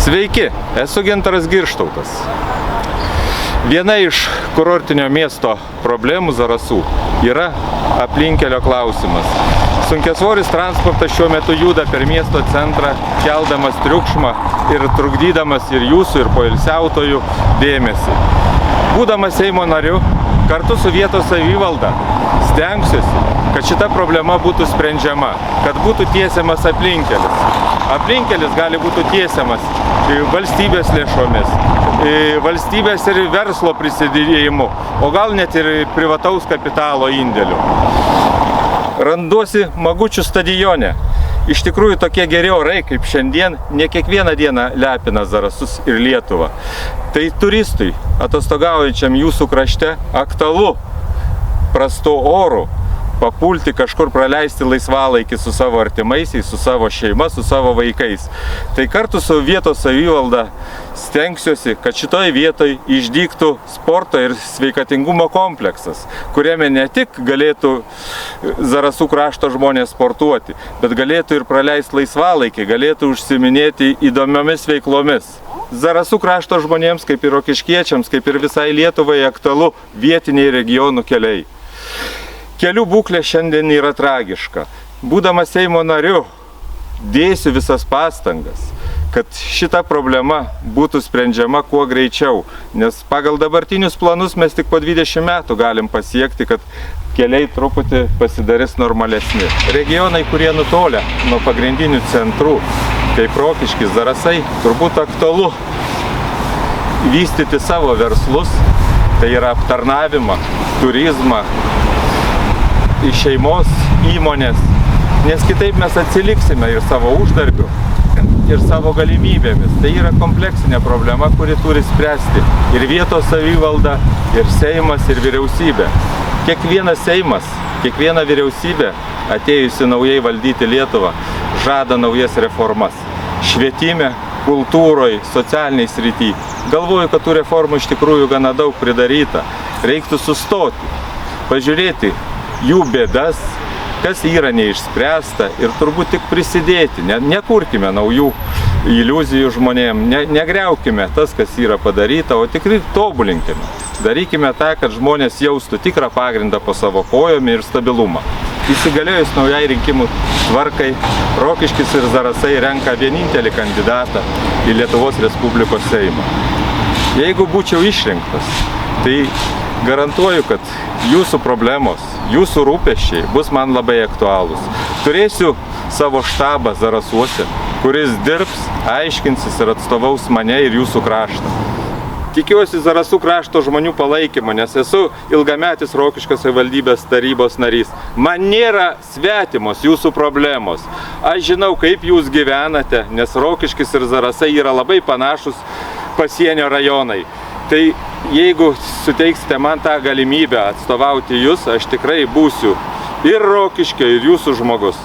Sveiki, esu Gintaras Girštautas. Viena iš kurortinio miesto problemų Zarasų yra aplinkelio klausimas. Sunkiasvoris transportas šiuo metu juda per miesto centrą, keldamas triukšmą ir trukdydamas ir jūsų, ir poilsiautojų dėmesį. Būdamas Seimo nariu, kartu su vietos savivalda stengsiuosi, kad šita problema būtų sprendžiama, kad būtų tiesiamas aplinkelis. Aplinkelis gali būti tiesiamas valstybės lėšomis, valstybės ir verslo prisidėjimu, o gal net ir privataus kapitalo indėliu. Randuosi Magučių stadione. Iš tikrųjų tokie geri orai kaip šiandien ne kiekvieną dieną lepina Zarasus ir Lietuvą. Tai turistui atostogaujančiam jūsų krašte aktualu prastu oru papulti kažkur praleisti laisvalaikį su savo artimaisiais, su savo šeima, su savo vaikais. Tai kartu su vietos savivalda stengsiuosi, kad šitoj vietoj išdygtų sporto ir sveikatingumo kompleksas, kuriame ne tik galėtų Zarasų krašto žmonės sportuoti, bet galėtų ir praleisti laisvalaikį, galėtų užsiiminėti įdomiomis veiklomis. Zarasų krašto žmonėms, kaip ir rokiškiečiams, kaip ir visai Lietuvai aktualu vietiniai regionų keliai. Kelių būklė šiandien yra tragiška. Būdamas Seimo nariu, dėsiu visas pastangas, kad šita problema būtų sprendžiama kuo greičiau, nes pagal dabartinius planus mes tik po 20 metų galim pasiekti, kad keliai truputį pasidarys normalesni. Regionai, kurie nutolia nuo pagrindinių centrų, kaip Rokiškis, Zarasai, turbūt aktualu vystyti savo verslus, tai yra aptarnavimą, turizmą, šeimos įmonės, nes kitaip mes atsiliksime ir savo uždarbiu, ir savo galimybėmis. Tai yra kompleksinė problema, kuri turi spręsti ir vietos savivalda, ir Seimas, ir vyriausybė. Kiekvienas Seimas, kiekviena vyriausybė, atėjusi naujai valdyti Lietuvą, žada naujas reformas. Švietime, kultūroje, socialiniai srity. Galvoju, kad tų reformų iš tikrųjų gana daug pridaryta. Reiktų sustoti, pažiūrėti jų bėdas, kas yra neišspręsta ir turbūt tik prisidėti. Nekurkime naujų iliuzijų žmonėm, negriaukime tas, kas yra padaryta, o tikrai tobulinkime. Darykime tą, kad žmonės jaustų tikrą pagrindą po savo kojomi ir stabilumą. Įsigalėjus naujai rinkimų tvarkai, Rokiškis ir Zarasai renka vienintelį kandidatą į Lietuvos Respublikos Seimą. Jeigu būčiau išrinktas, tai garantuoju, kad jūsų problemos, jūsų rūpesčiai bus man labai aktualūs. Turėsiu savo štabą Zarasuose, kuris dirbs, aiškinsis ir atstovaus mane ir jūsų kraštą. Tikiuosi Zarasų krašto žmonių palaikymą, nes esu ilgametis Rokiškio savivaldybės tarybos narys. Man nėra svetimos jūsų problemos. Aš žinau, kaip jūs gyvenate, nes Rokiškis ir Zarasai yra labai panašus pasienio rajonai. Tai jeigu suteiksite man tą galimybę atstovauti jūs, aš tikrai būsiu ir Rokiškio, ir jūsų žmogus.